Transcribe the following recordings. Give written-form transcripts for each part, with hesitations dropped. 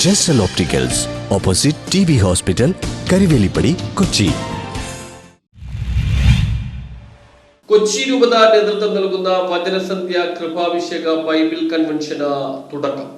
Jesal opticals, opposite TB hospital, Karivelippady, Kochi. Kochi രൂപത നേതൃത്വം നൽകുന്ന വചനസന്ധ്യ കൃപാഭിഷേക ബൈബിൾ കൺവെൻഷന് തുടക്കം.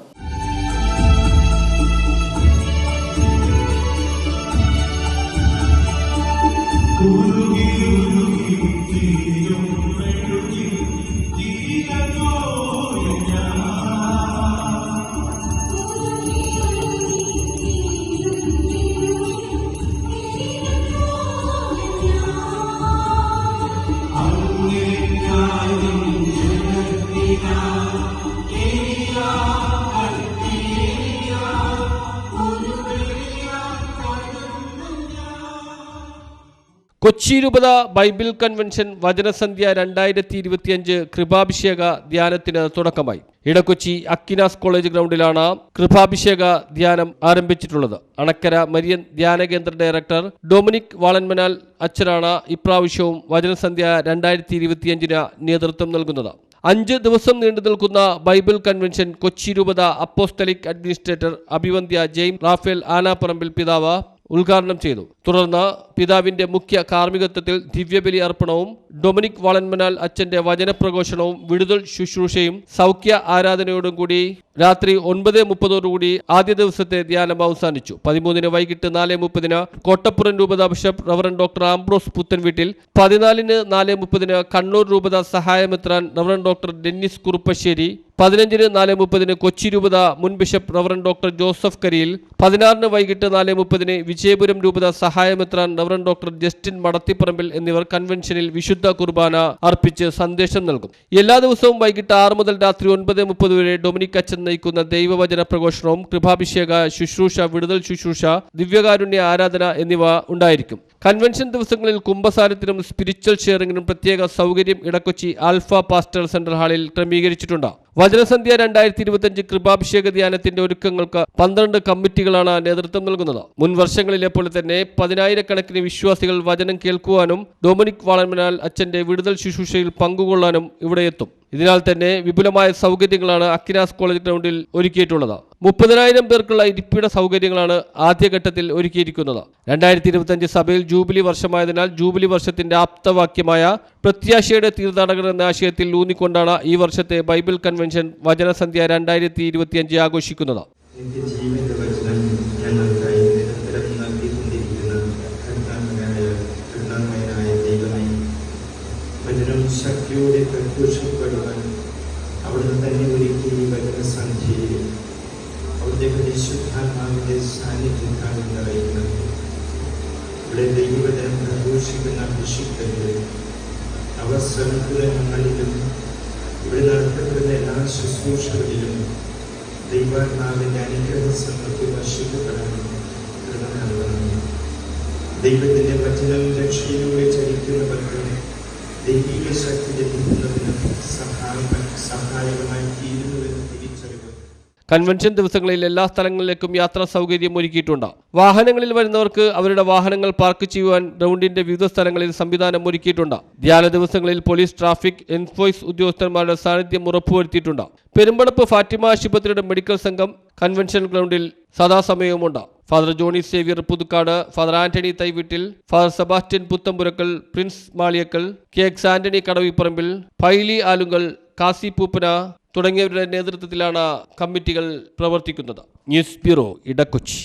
കൊച്ചി രൂപത ബൈബിൾ കൺവെൻഷൻ വചനസന്ധ്യ 2025 കൃപാഭിഷേക ധ്യാനത്തിന് തുടക്കമായി. ഇടക്കൊച്ചി അക്കിനാസ് കോളേജ് ഗ്രൗണ്ടിലാണ് കൃപാഭിഷേക ധ്യാനം ആരംഭിച്ചിട്ടുള്ളത്. അണക്കര മരിയൻ ധ്യാന കേന്ദ്ര ഡയറക്ടർ ഡൊമിനിക് വാളൻമനാൽ അച്ഛനാണ് ഇപ്രാവശ്യവും വചനസന്ധ്യ 2025 നേതൃത്വം നൽകുന്നത്. 5 ദിവസം നീണ്ടു നിൽക്കുന്ന ബൈബിൾ കൺവെൻഷൻ കൊച്ചി രൂപത അപ്പോസ്തലിക് അഡ്മിനിസ്ട്രേറ്റർ അഭിവന്ദ്യ ജെയിംസ് റാഫേൽ ആനാപ്പറമ്പിൽ പിതാവ് ഉദ്ഘാടനം ചെയ്തു. തുടർന്ന് പിതാവിന്റെ മുഖ്യ കാർമ്മികത്വത്തിൽ ദിവ്യബലി അർപ്പണവും ഡൊമിനിക് വാളൻമനാൽ അച്ഛന്റെ വചനപ്രഘോഷണവും വിടുതൽ ശുശ്രൂഷയും സൗഖ്യ ആരാധനയോടും കൂടി രാത്രി 9:30 ആദ്യ ദിവസത്തെ ധ്യാനം അവസാനിച്ചു. 13 വൈകിട്ട് 4:30 കോട്ടപ്പുറം രൂപത bishop reverend doctor Ambrose Puthenveettil, 14 4:30 Kannur രൂപത സഹായമെത്രാൻ reverend doctor Dennis Kuruppassery, 15 4:30 Kochi രൂപത മുൻ bishop reverend doctor Joseph Kariyil, 16 വൈകിട്ട് 4:30 വിജയപുരം രൂപത സഹായമെത്രാൻ റവറൻഡ് ഡോക്ടർ ജസ്റ്റിൻ മടത്തിപ്പറമ്പിൽ എന്നിവർ കൺവെൻഷനിൽ വിശുദ്ധ കുർബാന അർപ്പിച്ച് സന്ദേശം നൽകും. എല്ലാ ദിവസവും വൈകിട്ട് 6 മുതൽ രാത്രി 9:30 വരെ ഡൊമിനിക് അച്ഛൻ നയിക്കുന്ന ദൈവവചന പ്രഘോഷണവും കൃപാഭിഷേക ശുശ്രൂഷ, വിടുതൽ ശുശ്രൂഷ, ദിവ്യകാരുണ്യ ആരാധന എന്നിവ ഉണ്ടായിരിക്കും. കൺവെൻഷൻ ദിവസങ്ങളിൽ കുംഭസാരത്തിനും സ്പിരിച്വൽ ഷെയറിംഗിനും പ്രത്യേക സൗകര്യം ഇടക്കൊച്ചി ആൽഫ പാസ്റ്റർ സെന്റർ ഹാളിൽ ക്രമീകരിച്ചിട്ടുണ്ട്. വചനസന്ധ്യ 2025 കൃപാഭിഷേക ധ്യാനത്തിന്റെ ഒരുക്കങ്ങൾക്ക് 12 കമ്മിറ്റികളാണ് നേതൃത്വം നൽകുന്നത്. മുൻ വർഷങ്ങളിലെ പോലെ തന്നെ 10,000-കണക്കിന് വിശ്വാസികൾ വചനം കേൾക്കുവാനും ഡൊമിനിക് വാളൻമനാൽ അച്ഛന്റെ വിടുതൽ ശുശ്രൂഷയിൽ പങ്കുകൊള്ളാനും ഇവിടെ എത്തും. ഇതിനാൽ തന്നെ വിപുലമായ സൗകര്യങ്ങളാണ് അക്കിനാസ് കോളേജ് ഗ്രൗണ്ടിൽ ഒരുക്കിയിട്ടുള്ളത്. 30,000 പേർക്കുള്ള ഇരിപ്പിട സൗകര്യങ്ങളാണ് ആദ്യഘട്ടത്തിൽ ഒരുക്കിയിരിക്കുന്നത്. 2025 സഭയിൽ ജൂബിലി വർഷമായതിനാൽ ജൂബിലി വർഷത്തിന്റെ ആപ്തവാക്യമായ പ്രത്യാശയുടെ തീർത്ഥാടകർ എന്ന ആശയത്തിൽ ഊന്നിക്കൊണ്ടാണ് ഈ വർഷത്തെ ബൈബിൾ കൺവെൻഷൻ വചനസന്ധ്യ 2025 ആഘോഷിക്കുന്നത്. ശക്തിയോടെ പ്രഘോഷിക്കപ്പെടുവാൻ അവിടുന്ന് തന്നെ ഒരുക്കി വചനസന്ധ്യയിൽ അവിടുത്തെ പരിശുദ്ധാത്മാവിന്റെ സാന്നിധ്യത്താൽ നിറയുന്നത്. ഇവിടെ ദൈവവചനം പ്രഘോഷിക്കുന്ന അഭിഷിക്തരുടെ അവസരങ്ങളിലും ഇവിടെ നടത്തപ്പെടുന്ന എല്ലാ ശുശ്രൂഷകളിലും ദൈവാത്മാവിന്റെ അനുഗ്രഹ സമൃദ്ധി വർഷിക്കപ്പെടാനും നൽകണം. ദൈവത്തിന്റെ വചനം രക്ഷയിലൂടെ ചരിക്കുന്നവർക്ക് ദൈവിക ശക്തി ലഭിക്കുന്നതിന് സഹായകമായി തീരുന്നുവെന്ന് തിരിച്ചറിവ്. കൺവെൻഷൻ ദിവസങ്ങളിൽ എല്ലാ സ്ഥലങ്ങളിലേക്കും യാത്രാ സൗകര്യം ഒരുക്കിയിട്ടുണ്ട്. വാഹനങ്ങളിൽ വരുന്നവർക്ക് അവരുടെ വാഹനങ്ങൾ പാർക്ക് ചെയ്യുവാൻ ഗ്രൗണ്ടിന്റെ വിവിധ സ്ഥലങ്ങളിൽ സംവിധാനം ഒരുക്കിയിട്ടുണ്ട്. ധ്യാന ദിവസങ്ങളിൽ പോലീസ്, ട്രാഫിക് എൻഫോഴ്സ് ഉദ്യോഗസ്ഥന്മാരുടെ സാന്നിധ്യം ഉറപ്പുവരുത്തിയിട്ടുണ്ട്. പെരുമ്പടപ്പ് ഫാത്തിമ ആശുപത്രിയുടെ മെഡിക്കൽ സംഘം കൺവെൻഷൻ ഗ്രൗണ്ടിൽ സദാസമയവുമുണ്ട്. Father Johnny Xavier Puthukkad, father Antony Thaiveettil, father Sebastian Puthampurakkal, Prince Maliyakkal, KX Antony Kadavipparambil, Paily Alunkal, കാസി പൂപ്പന തുടങ്ങിയവരുടെ നേതൃത്വത്തിലാണ് കമ്മിറ്റികൾ പ്രവർത്തിക്കുന്നത്. News bureau, Edakochi.